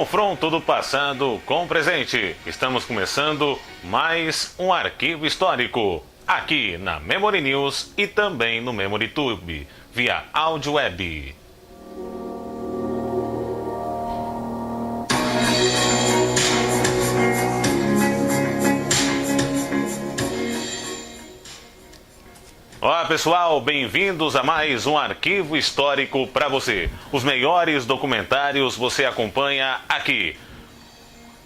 Confronto do passado com o presente. Estamos começando mais um arquivo histórico. Aqui na Memory News e também no Memory Tube, via áudio web. Olá pessoal, bem-vindos a mais um arquivo histórico para você. Os melhores documentários você acompanha aqui.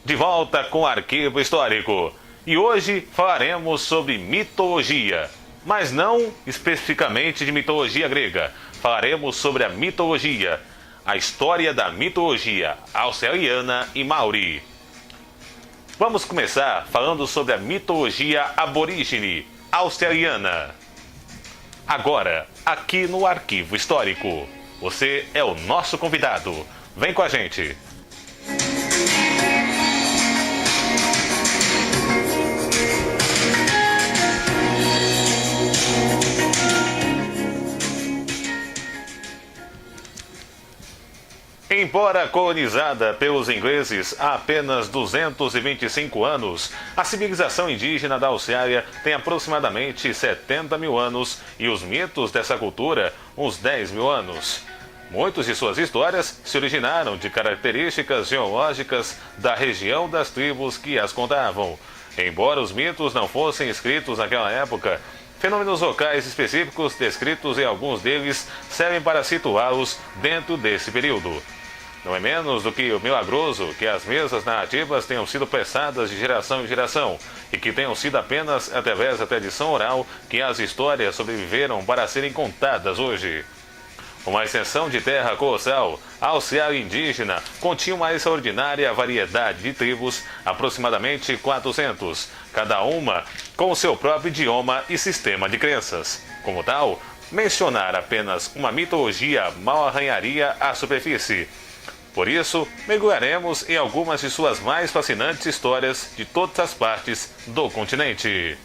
De volta com o arquivo histórico. E hoje falaremos sobre mitologia, mas não especificamente de mitologia grega. Falaremos sobre a mitologia, a história da mitologia australiana e maori. Vamos começar falando sobre a mitologia aborígene australiana. Agora, aqui no Arquivo Histórico. Você é o nosso convidado. Vem com a gente. Embora colonizada pelos ingleses há apenas 225 anos, a civilização indígena da Austrália tem aproximadamente 70 mil anos e os mitos dessa cultura uns 10 mil anos. Muitas de suas histórias se originaram de características geológicas da região das tribos que as contavam. Embora os mitos não fossem escritos naquela época, fenômenos locais específicos descritos em alguns deles servem para situá-los dentro desse período. Não é menos do que milagroso que as mesmas narrativas tenham sido passadas de geração em geração e que tenham sido apenas através da tradição oral que as histórias sobreviveram para serem contadas hoje. Uma extensão de terra colossal, a Austrália indígena continha uma extraordinária variedade de tribos, aproximadamente 400, cada uma com o seu próprio idioma e sistema de crenças. Como tal, mencionar apenas uma mitologia mal arranharia a superfície. Por isso, mergulharemos em algumas de suas mais fascinantes histórias de todas as partes do continente.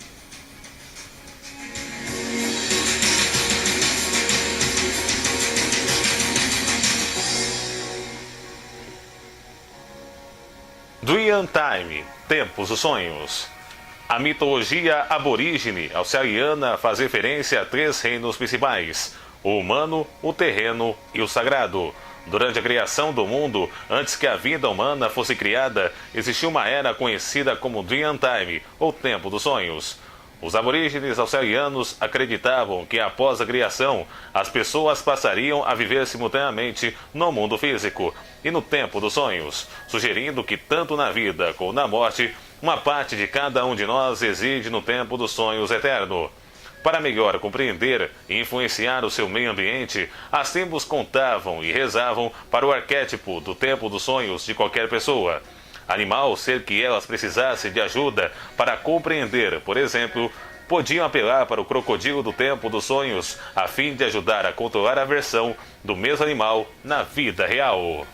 Dream Time, Tempos dos Sonhos. A mitologia aborígene australiana faz referência a 3 reinos principais: o humano, o terreno e o sagrado. Durante a criação do mundo, antes que a vida humana fosse criada, existiu uma era conhecida como Dream Time, ou Tempo dos Sonhos. Os aborígenes australianos acreditavam que após a criação, as pessoas passariam a viver simultaneamente no mundo físico e no Tempo dos Sonhos, sugerindo que tanto na vida como na morte, uma parte de cada um de nós reside no Tempo dos Sonhos eterno. Para melhor compreender e influenciar o seu meio ambiente, as tribos contavam e rezavam para o arquétipo do Tempo dos Sonhos de qualquer pessoa. Animal, ser que elas precisassem de ajuda para compreender, por exemplo, podiam apelar para o crocodilo do Tempo dos Sonhos a fim de ajudar a controlar a versão do mesmo animal na vida real.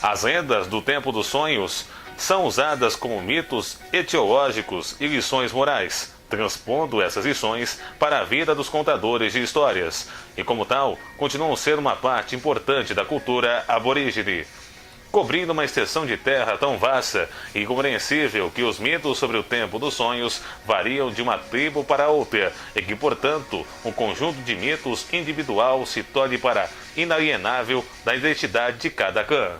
As lendas do Tempo dos Sonhos são usadas como mitos etiológicos e lições morais, transpondo essas lições para a vida dos contadores de histórias, e como tal, continuam a ser uma parte importante da cultura aborígene. Cobrindo uma extensão de terra tão vasta e incompreensível que os mitos sobre o Tempo dos Sonhos variam de uma tribo para outra, e que, portanto, um conjunto de mitos individual se torne para inalienável da identidade de cada clã.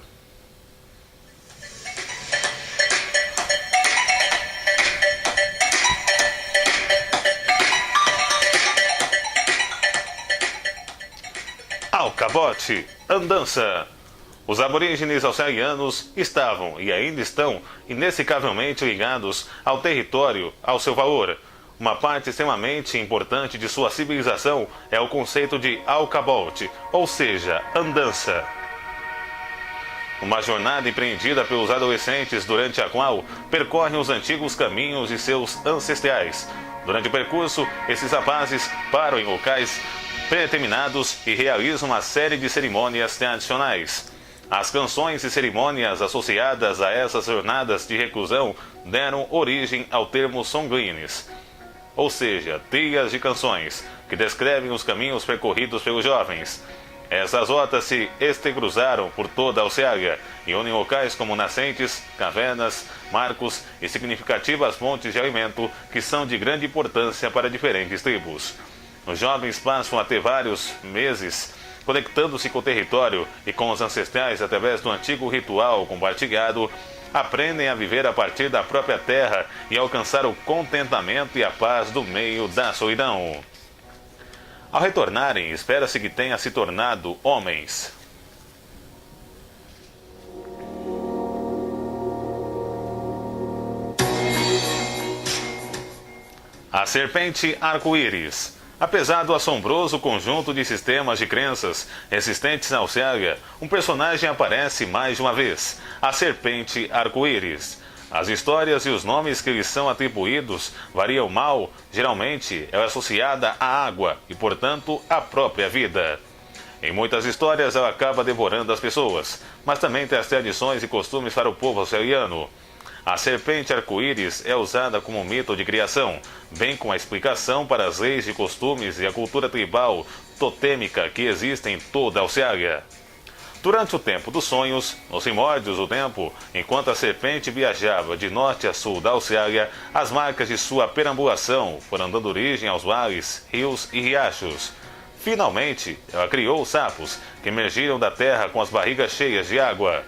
Alcabote, andança. Os aborígenes australianos estavam e ainda estão inextricavelmente ligados ao território, ao seu valor. Uma parte extremamente importante de sua civilização é o conceito de alcabote, ou seja, andança. Uma jornada empreendida pelos adolescentes durante a qual percorrem os antigos caminhos de seus ancestrais. Durante o percurso, esses rapazes param em locais predeterminados e realizam uma série de cerimônias tradicionais. As canções e cerimônias associadas a essas jornadas de reclusão deram origem ao termo songlines, ou seja, trilhas de canções, que descrevem os caminhos percorridos pelos jovens. Essas rotas se entrecruzaram por toda a Oceania e unem locais como nascentes, cavernas, marcos e significativas fontes de alimento que são de grande importância para diferentes tribos. Os jovens passam a ter vários meses conectando-se com o território e com os ancestrais através do antigo ritual compartilhado, aprendem a viver a partir da própria terra e alcançar o contentamento e a paz do meio da solidão. Ao retornarem, espera-se que tenham se tornado homens. A serpente arco-íris. Apesar do assombroso conjunto de sistemas de crenças existentes na Oceania, um personagem aparece mais de uma vez: a serpente arco-íris. As histórias e os nomes que lhes são atribuídos variam mal. Geralmente, ela é associada à água e, portanto, à própria vida. Em muitas histórias, ela acaba devorando as pessoas, mas também traz tradições e costumes para o povo oceaniano. A serpente arco-íris é usada como mito de criação, bem como a explicação para as leis e costumes e a cultura tribal totêmica que existem em toda a Oceania. Durante o tempo dos sonhos, nos primórdios do tempo, enquanto a serpente viajava de norte a sul da Oceania, as marcas de sua perambulação foram dando origem aos vales, rios e riachos. Finalmente, ela criou os sapos, que emergiram da terra com as barrigas cheias de água.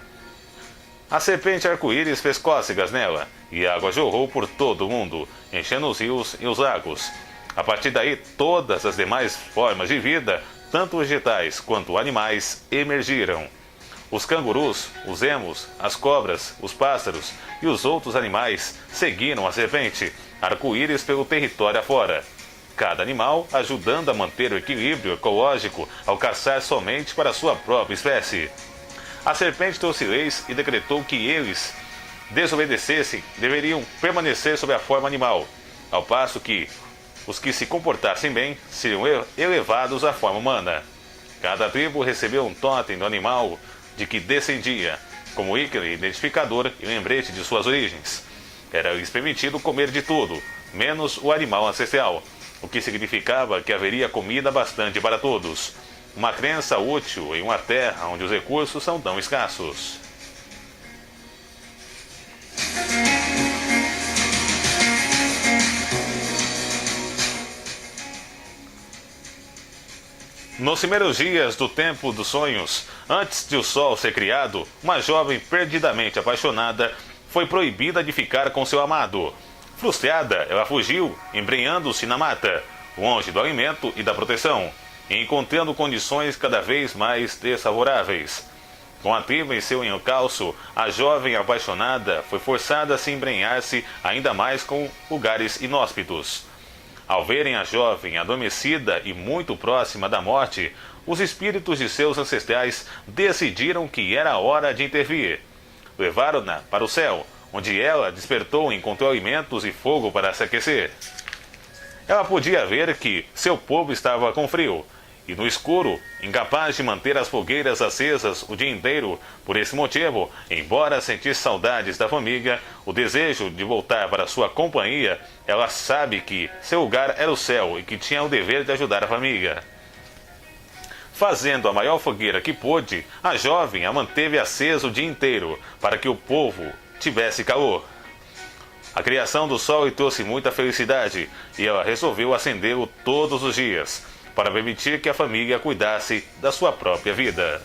A serpente arco-íris fez cócegas nela, e a água jorrou por todo o mundo, enchendo os rios e os lagos. A partir daí, todas as demais formas de vida, tanto vegetais quanto animais, emergiram. Os cangurus, os emos, as cobras, os pássaros e os outros animais seguiram a serpente arco-íris pelo território afora. Cada animal ajudando a manter o equilíbrio ecológico ao caçar somente para a sua própria espécie. A serpente trouxe leis e decretou que eles desobedecessem deveriam permanecer sob a forma animal, ao passo que os que se comportassem bem seriam elevados à forma humana. Cada tribo recebeu um totem do animal de que descendia, como ícone identificador e lembrete de suas origens. Era-lhes permitido comer de tudo, menos o animal ancestral, o que significava que haveria comida bastante para todos. Uma crença útil em uma terra onde os recursos são tão escassos. Nos primeiros dias do tempo dos sonhos, antes de o sol ser criado, uma jovem perdidamente apaixonada foi proibida de ficar com seu amado. Frustrada, ela fugiu, embrenhando-se na mata, longe do alimento e da proteção, e encontrando condições cada vez mais desfavoráveis. Com a tribo em seu encalço, a jovem apaixonada foi forçada a se embrenhar-se ainda mais com lugares inóspitos. Ao verem a jovem adormecida e muito próxima da morte, os espíritos de seus ancestrais decidiram que era hora de intervir. Levaram-na para o céu, onde ela despertou e encontrou alimentos e fogo para se aquecer. Ela podia ver que seu povo estava com frio, e no escuro, incapaz de manter as fogueiras acesas o dia inteiro. Por esse motivo, embora sentisse saudades da família, o desejo de voltar para sua companhia, ela sabe que seu lugar era o céu e que tinha o dever de ajudar a família. Fazendo a maior fogueira que pôde, a jovem a manteve acesa o dia inteiro, para que o povo tivesse calor. A criação do sol lhe trouxe muita felicidade, e ela resolveu acendê-lo todos os dias, para permitir que a família cuidasse da sua própria vida.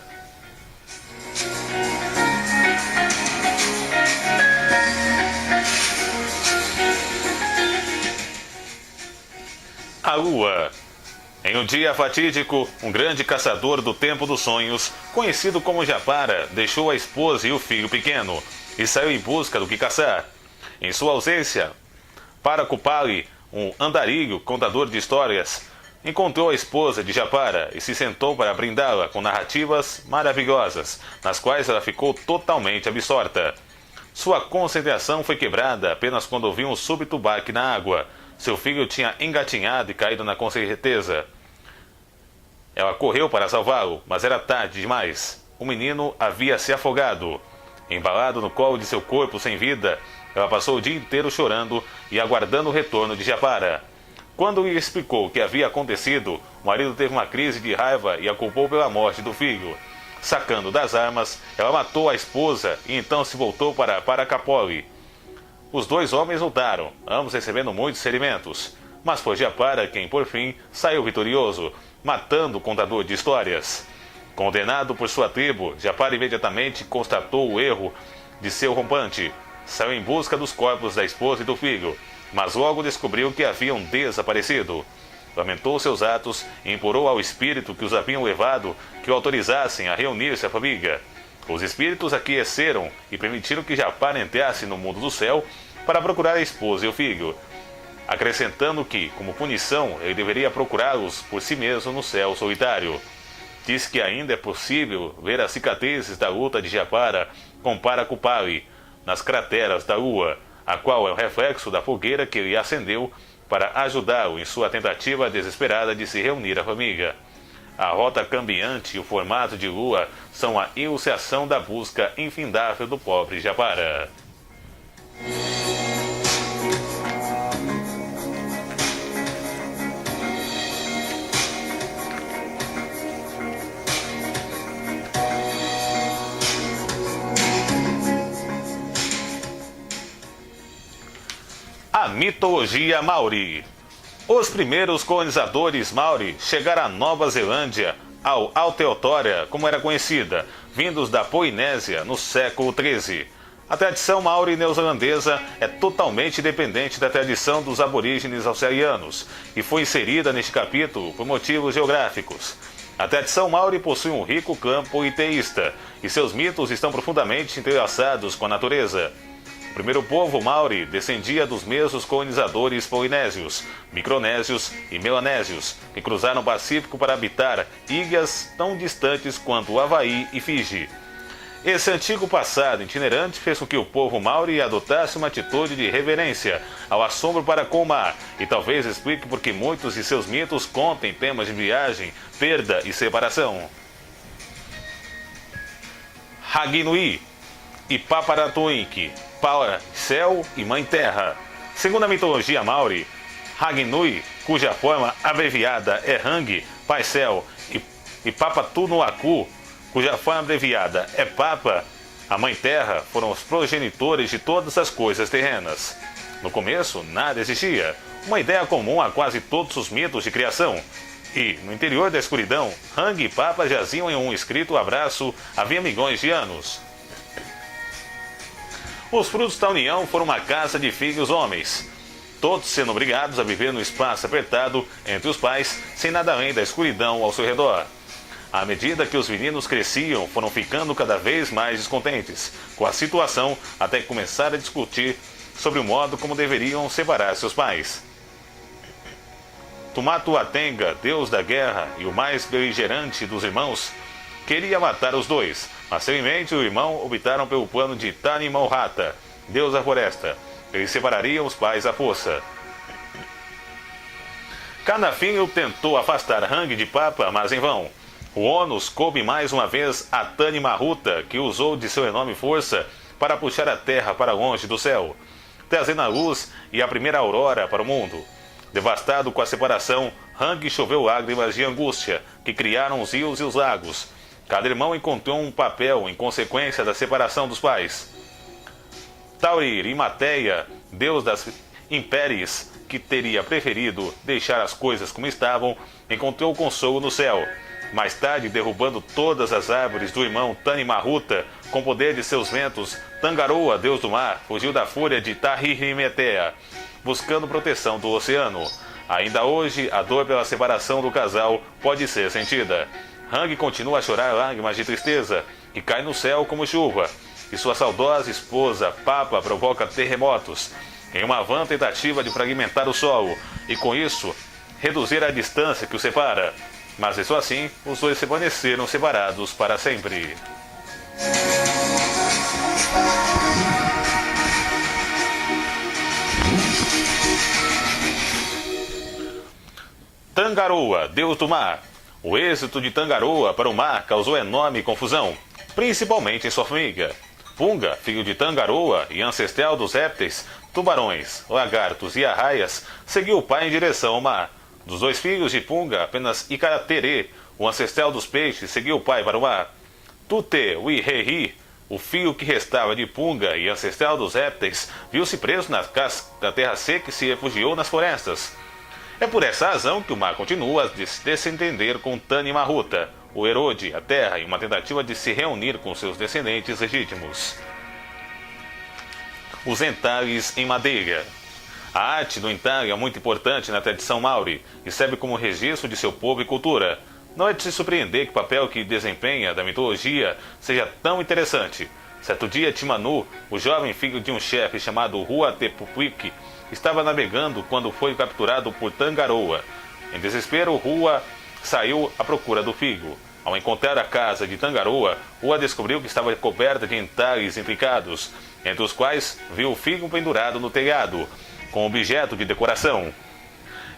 A lua. Em um dia fatídico, um grande caçador do tempo dos sonhos, conhecido como Japara, deixou a esposa e o filho pequeno, e saiu em busca do que caçar. Em sua ausência, Paracupali, um andarilho contador de histórias, encontrou a esposa de Japara e se sentou para brindá-la com narrativas maravilhosas, nas quais ela ficou totalmente absorta. Sua concentração foi quebrada apenas quando ouviu um súbito baque na água. Seu filho tinha engatinhado e caído na correnteza. Ela correu para salvá-lo, mas era tarde demais. O menino havia se afogado. Embalado no colo de seu corpo sem vida, ela passou o dia inteiro chorando e aguardando o retorno de Japara. Quando lhe explicou o que havia acontecido, o marido teve uma crise de raiva e a culpou pela morte do filho. Sacando das armas, ela matou a esposa e então se voltou para Paracapole. Os dois homens lutaram, ambos recebendo muitos ferimentos, mas foi Japara quem, por fim, saiu vitorioso, matando o contador de histórias. Condenado por sua tribo, Japara imediatamente constatou o erro de seu rompante. Saiu em busca dos corpos da esposa e do filho, mas logo descobriu que haviam desaparecido. Lamentou seus atos e implorou ao espírito que os haviam levado que o autorizassem a reunir-se à família. Os espíritos aqueceram e permitiram que Japara entrasse no mundo do céu para procurar a esposa e o filho, acrescentando que, como punição, ele deveria procurá-los por si mesmo no céu solitário. Diz que ainda é possível ver as cicatrizes da luta de Japara com Paracupali nas crateras da Lua, a qual é o reflexo da fogueira que ele acendeu para ajudá-lo em sua tentativa desesperada de se reunir à família. A rota cambiante e o formato de lua são a ilustração da busca infindável do pobre Japara. A mitologia Maori. Os primeiros colonizadores Maori chegaram à Nova Zelândia, ao Aotearoa, como era conhecida, vindos da Polinésia no século XIII. A tradição Maori neozelandesa é totalmente dependente da tradição dos aborígenes australianos e foi inserida neste capítulo por motivos geográficos. A tradição Maori possui um rico campo politeísta e seus mitos estão profundamente entrelaçados com a natureza. O primeiro povo Maori descendia dos mesmos colonizadores polinésios, micronésios e melanésios, que cruzaram o Pacífico para habitar ilhas tão distantes quanto o Havaí e Fiji. Esse antigo passado itinerante fez com que o povo Maori adotasse uma atitude de reverência ao assombro para com o mar, e talvez explique por que muitos de seus mitos contem temas de viagem, perda e separação. Haginui e Paparatuink, Pai Céu e Mãe Terra. Segundo a mitologia Maori, Haginui, cuja forma abreviada é Hang, Pai Céu, e Papatunuaku, cuja forma abreviada é Papa, a Mãe Terra, foram os progenitores de todas as coisas terrenas. No começo, nada existia, uma ideia comum a quase todos os mitos de criação. E, no interior da escuridão, Hang e Papa jaziam em um escrito abraço havia milhões de anos. Os frutos da união foram uma casa de filhos homens, todos sendo obrigados a viver no espaço apertado entre os pais, sem nada além da escuridão ao seu redor. À medida que os meninos cresciam, foram ficando cada vez mais descontentes com a situação, até que começaram a discutir sobre o modo como deveriam separar seus pais. Tumatuatenga, deus da guerra e o mais beligerante dos irmãos, queria matar os dois, mas seu em mente e o irmão optaram pelo plano de Tanimauhata, deus da floresta. Eles separariam os pais à força. Cada filho tentou afastar Hang de Papa, mas em vão. O ônus coube mais uma vez a Tanimauhata, que usou de sua enorme força para puxar a terra para longe do céu, trazendo a luz e a primeira aurora para o mundo. Devastado com a separação, Hang choveu lágrimas de angústia, que criaram os rios e os lagos. Cada irmão encontrou um papel em consequência da separação dos pais. Taurimateia, deus das impéries, que teria preferido deixar as coisas como estavam, encontrou consolo no céu. Mais tarde, derrubando todas as árvores do irmão Tanimauhata, com o poder de seus ventos, Tangaroa, deus do mar, fugiu da fúria de Tahirimetea, buscando proteção do oceano. Ainda hoje, a dor pela separação do casal pode ser sentida. Hang continua a chorar lágrimas de tristeza, que caem no céu como chuva, e sua saudosa esposa, Papa, provoca terremotos, em uma vã tentativa de fragmentar o solo, e com isso, reduzir a distância que os separa. Mas mesmo assim, os dois permaneceram separados para sempre. Tangaroa, deus do mar. O êxito de Tangaroa para o mar causou enorme confusão, principalmente em sua família. Punga, filho de Tangaroa e ancestral dos répteis, tubarões, lagartos e arraias, seguiu o pai em direção ao mar. Dos 2 filhos de Punga, apenas Icaraterê, o ancestral dos peixes, seguiu o pai para o mar. Tute Wihehi, o filho que restava de Punga e ancestral dos répteis, viu-se preso na terra seca e se refugiou nas florestas. É por essa razão que o mar continua a se desentender com Tani Mahuta, o herói a terra, em uma tentativa de se reunir com seus descendentes legítimos. Os entalhes em madeira. A arte do entalhe é muito importante na tradição maori e serve como registro de seu povo e cultura. Não é de se surpreender que o papel que desempenha da mitologia seja tão interessante. Certo dia, Timanu, o jovem filho de um chefe chamado Rua Tepupuiki, estava navegando quando foi capturado por Tangaroa. Em desespero, Rua saiu à procura do filho. Ao encontrar a casa de Tangaroa, Rua descobriu que estava coberta de entalhes intricados, entre os quais viu o filho pendurado no telhado, com objeto de decoração.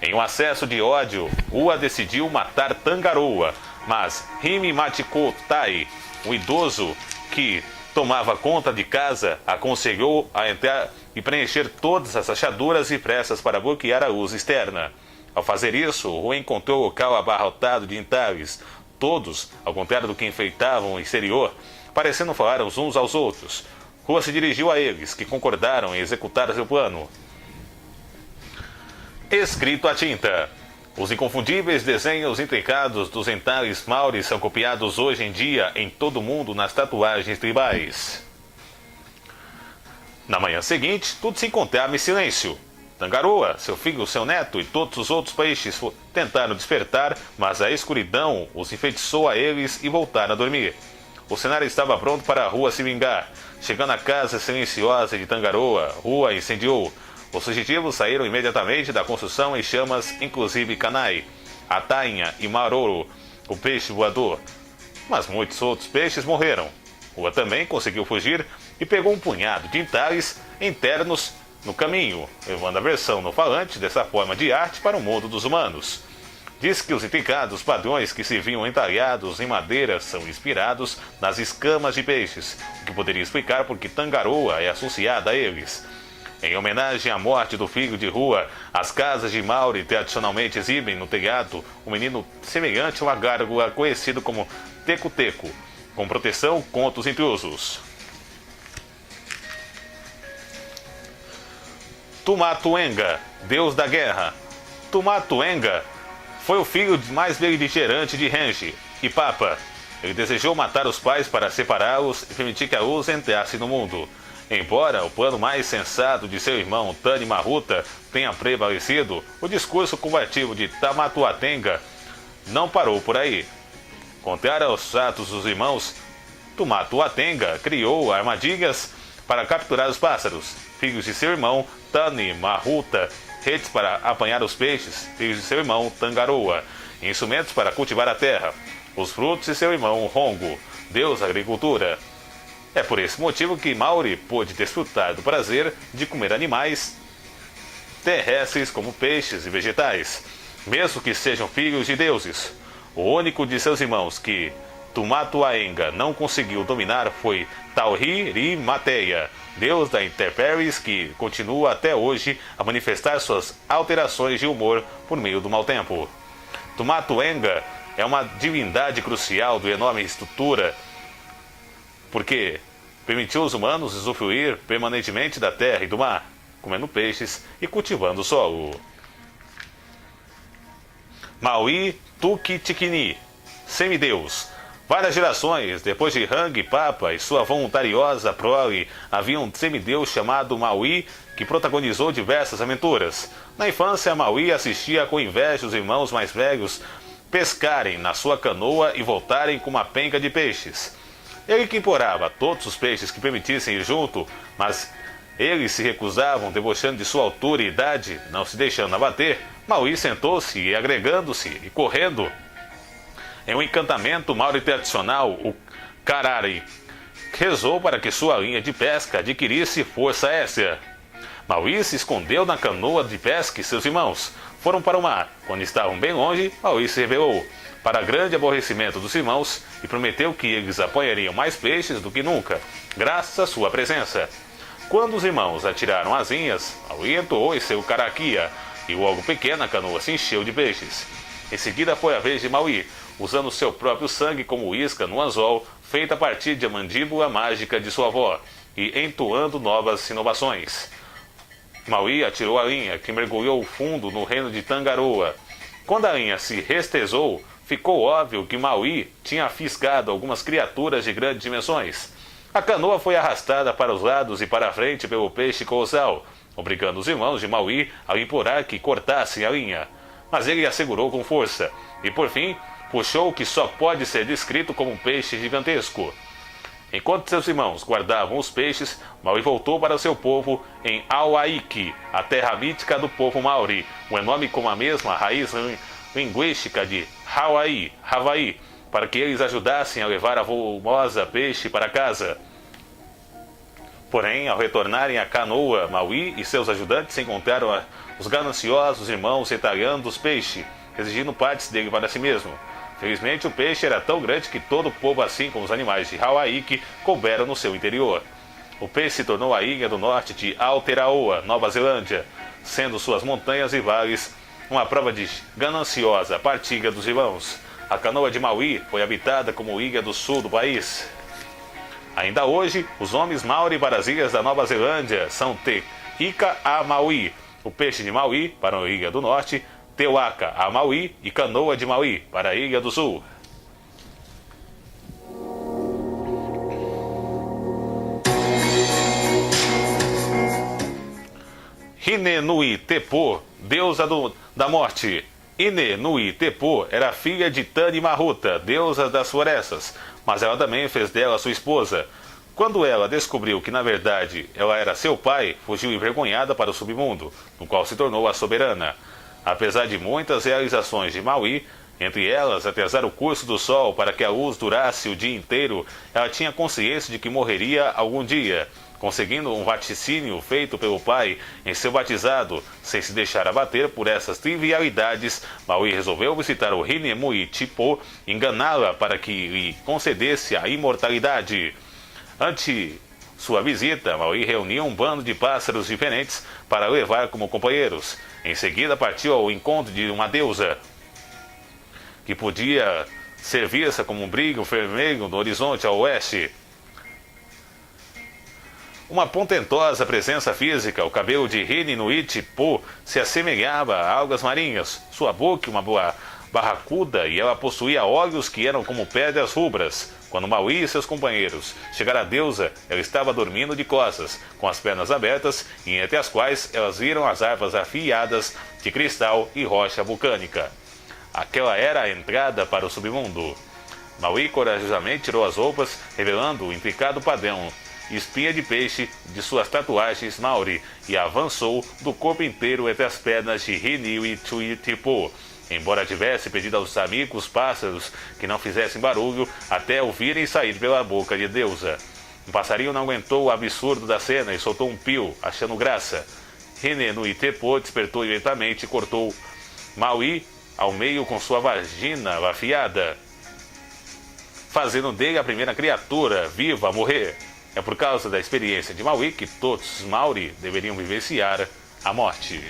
Em um acesso de ódio, Rua decidiu matar Tangaroa, mas Hime Matikotai, o idoso que tomava conta de casa, aconselhou a entrar e preencher todas as rachaduras e prestas para bloquear a luz externa. Ao fazer isso, Rua encontrou o local abarrotado de entalhes, todos, ao contrário do que enfeitavam o exterior, parecendo falar uns aos outros. Rua se dirigiu a eles, que concordaram em executar seu plano. Escrito à tinta. Os inconfundíveis desenhos intricados dos entalhes maoris são copiados hoje em dia em todo o mundo nas tatuagens tribais. Na manhã seguinte, tudo se encontrava em silêncio. Tangaroa, seu filho, seu neto e todos os outros peixes tentaram despertar, mas a escuridão os enfeitiçou a eles e voltaram a dormir. O cenário estava pronto para a Rua se vingar. Chegando à casa silenciosa de Tangaroa, Rua incendiou. Os fugitivos saíram imediatamente da construção em chamas, inclusive Kanai, a tainha e Maroro, o peixe voador. Mas muitos outros peixes morreram. Rua também conseguiu fugir e pegou um punhado de entalhes internos no caminho, levando a versão no falante dessa forma de arte para o mundo dos humanos. Diz que os intricados padrões que se viam entalhados em madeira são inspirados nas escamas de peixes, o que poderia explicar por que Tangaroa é associada a eles. Em homenagem à morte do filho de Rua, as casas de Maori tradicionalmente exibem no telhado um menino semelhante a uma gárgula conhecido como teco-teco, com proteção contra os intrusos. Tumatuenga, deus da guerra. Tumatuenga foi o filho mais beligerante de Renji e Papa. Ele desejou matar os pais para separá-los e permitir que a luz entrasse no mundo. Embora o plano mais sensato de seu irmão Tani Mahuta tenha prevalecido, o discurso combativo de Tamatuatenga não parou por aí. Contrário aos atos dos irmãos, Tumatuatenga criou armadilhas para capturar os pássaros, filhos de seu irmão Tani Mahuta, redes para apanhar os peixes, filhos de seu irmão Tangaroa, e instrumentos para cultivar a terra, os frutos de seu irmão Hongo, deus da agricultura. É por esse motivo que Maori pôde desfrutar do prazer de comer animais terrestres como peixes e vegetais, mesmo que sejam filhos de deuses. O único de seus irmãos que Tumatuaenga não conseguiu dominar foi Tauri-Mateia, deus da intempéries que continua até hoje a manifestar suas alterações de humor por meio do mau tempo. Tumatuenga é uma divindade crucial do enorme estrutura, porque permitiu aos humanos usufruir permanentemente da terra e do mar, comendo peixes e cultivando o solo. Maui Tukitikini, semideus. Várias gerações depois de Hang Papa e sua voluntariosa prole, havia um semideus chamado Maui que protagonizou diversas aventuras. Na infância, Maui assistia com inveja os irmãos mais velhos pescarem na sua canoa e voltarem com uma penca de peixes. Ele que implorava a todos os peixes que permitissem ir junto, mas eles se recusavam, debochando de sua altura e idade, não se deixando abater. Maui sentou-se e, agregando-se e correndo, em um encantamento maori tradicional, o Karari rezou para que sua linha de pesca adquirisse força extra. Maui se escondeu na canoa de pesca e seus irmãos foram para o mar. Quando estavam bem longe, Maui se rebelou, para grande aborrecimento dos irmãos, e prometeu que eles apanhariam mais peixes do que nunca, graças à sua presença. Quando os irmãos atiraram as linhas, Maui entoou em seu karakia e logo pequena a canoa se encheu de peixes. Em seguida foi a vez de Maui, usando seu próprio sangue como isca no anzol, feita a partir de a mandíbula mágica de sua avó, e entoando novas inovações. Maui atirou a linha, que mergulhou fundo no reino de Tangaroa. Quando a linha se restezou, ficou óbvio que Maui tinha fisgado algumas criaturas de grandes dimensões. A canoa foi arrastada para os lados e para a frente pelo peixe colossal, obrigando os irmãos de Maui a implorar que cortassem a linha. Mas ele a segurou com força, e por fim, puxou o que só pode ser descrito como um peixe gigantesco. Enquanto seus irmãos guardavam os peixes, Maui voltou para seu povo em Auaiki, a terra mítica do povo Maori, um nome com a mesma raiz linguística de Hawaii, para que eles ajudassem a levar a volumosa peixe para casa. Porém, ao retornarem à canoa, Maui e seus ajudantes encontraram os gananciosos irmãos retalhando os peixes, exigindo partes dele para si mesmo. Felizmente, o peixe era tão grande que todo o povo, assim como os animais de Hawaii, couberam no seu interior. O peixe se tornou a ilha do norte de Aotearoa, Nova Zelândia, sendo suas montanhas e vales uma prova de gananciosa partilha dos irmãos. A canoa de Maui foi habitada como ilha do sul do país. Ainda hoje, os nomes Maori para as ilhas da Nova Zelândia são Te Ika a Maui, o peixe de Maui para a ilha do norte, Te Waka a Maui e canoa de Maui para a ilha do sul. Hine Nui Tepo, deusa da morte. Hine Nui Tepo era filha de Tani Mahuta, deusa das florestas, mas ela também fez dela sua esposa. Quando ela descobriu que na verdade ela era seu pai, fugiu envergonhada para o submundo, no qual se tornou a soberana. Apesar de muitas realizações de Maui, entre elas atrasar o curso do sol para que a luz durasse o dia inteiro, ela tinha consciência de que morreria algum dia. Conseguindo um vaticínio feito pelo pai em seu batizado, sem se deixar abater por essas trivialidades, Maui resolveu visitar o Hinemui Tipo e enganá-la para que lhe concedesse a imortalidade. Ante sua visita, Maui reuniu um bando de pássaros diferentes para levar como companheiros. Em seguida partiu ao encontro de uma deusa, que podia ser vista como um brilho vermelho no horizonte ao oeste. Uma portentosa presença física, o cabelo de Hine Tipo se assemelhava a algas marinhas, sua boca uma boa barracuda e ela possuía olhos que eram como pedras rubras. Quando Maui e seus companheiros chegaram à deusa, ela estava dormindo de costas, com as pernas abertas e entre as quais elas viram as árvores afiadas de cristal e rocha vulcânica. Aquela era a entrada para o submundo. Maui corajosamente tirou as roupas, revelando o intricado padrão espinha de peixe de suas tatuagens Maori e avançou do corpo inteiro entre as pernas de Hine Tipo. Embora tivesse pedido aos amigos pássaros que não fizessem barulho até o virem sair pela boca de deusa. Um passarinho não aguentou o absurdo da cena e soltou um pio, achando graça. Hine Tipo despertou imediatamente e cortou Maui ao meio com sua vagina afiada, fazendo dele a primeira criatura viva a morrer. É por causa da experiência de Maui que todos os Maori deveriam vivenciar a morte.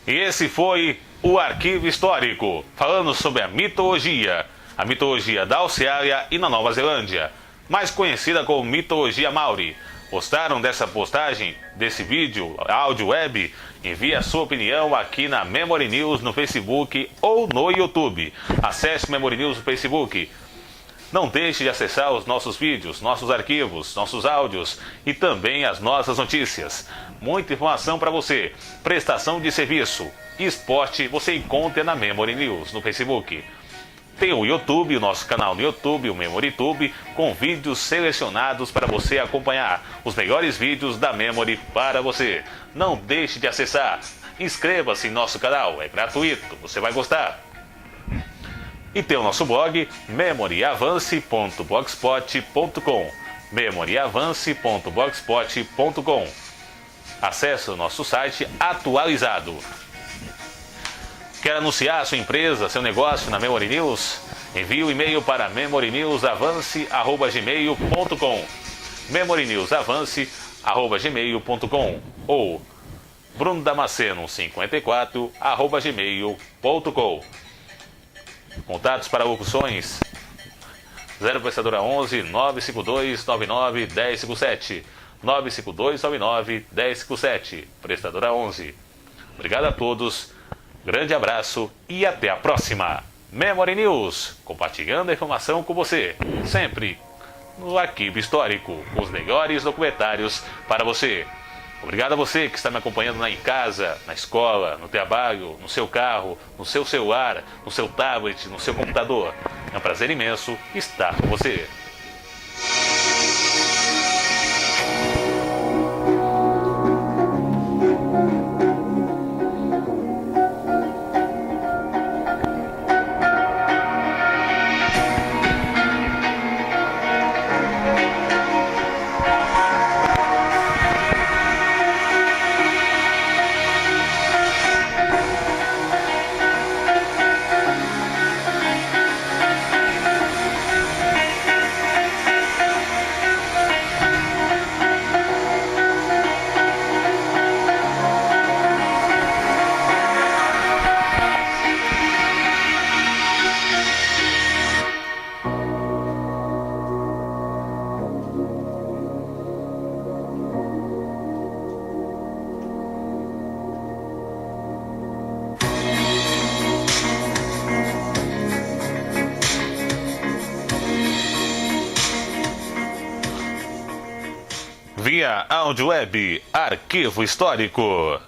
E esse foi o Arquivo Histórico, falando sobre a mitologia da Austrália e na Nova Zelândia, mais conhecida como mitologia Maori. Gostaram dessa postagem, desse vídeo, áudio web? Envie a sua opinião aqui na Memory News no Facebook ou no YouTube. Acesse o Memory News no Facebook. Não deixe de acessar os nossos vídeos, nossos arquivos, nossos áudios e também as nossas notícias. Muita informação para você. Prestação de serviço, esporte, você encontra na Memory News no Facebook. Tem o YouTube, o nosso canal no YouTube, o MemoryTube, com vídeos selecionados para você acompanhar os melhores vídeos da Memory para você. Não deixe de acessar inscreva-se em nosso canal, é gratuito, você vai gostar. E tem o nosso blog memoriavance.blogspot.com, memoriavance.blogspot.com. Acesse o nosso site atualizado. Quer anunciar sua empresa, seu negócio na Memory News? Envie o e-mail para memorynewsavance@gmail.com, memorynewsavance@gmail.com ou brunodamaceno54@gmail.com. Contatos para locuções 0 Prestadora 11 952 99 1057, 95299 1057, Prestadora 11. Obrigado a todos, grande abraço e até a próxima. Memory News, compartilhando a informação com você, sempre no arquivo histórico, com os melhores documentários para você. Obrigado a você que está me acompanhando em casa, na escola, no trabalho, no seu carro, no seu celular, no seu tablet, no seu computador. É um prazer imenso estar com você. Via Áudio Web, Arquivo Histórico.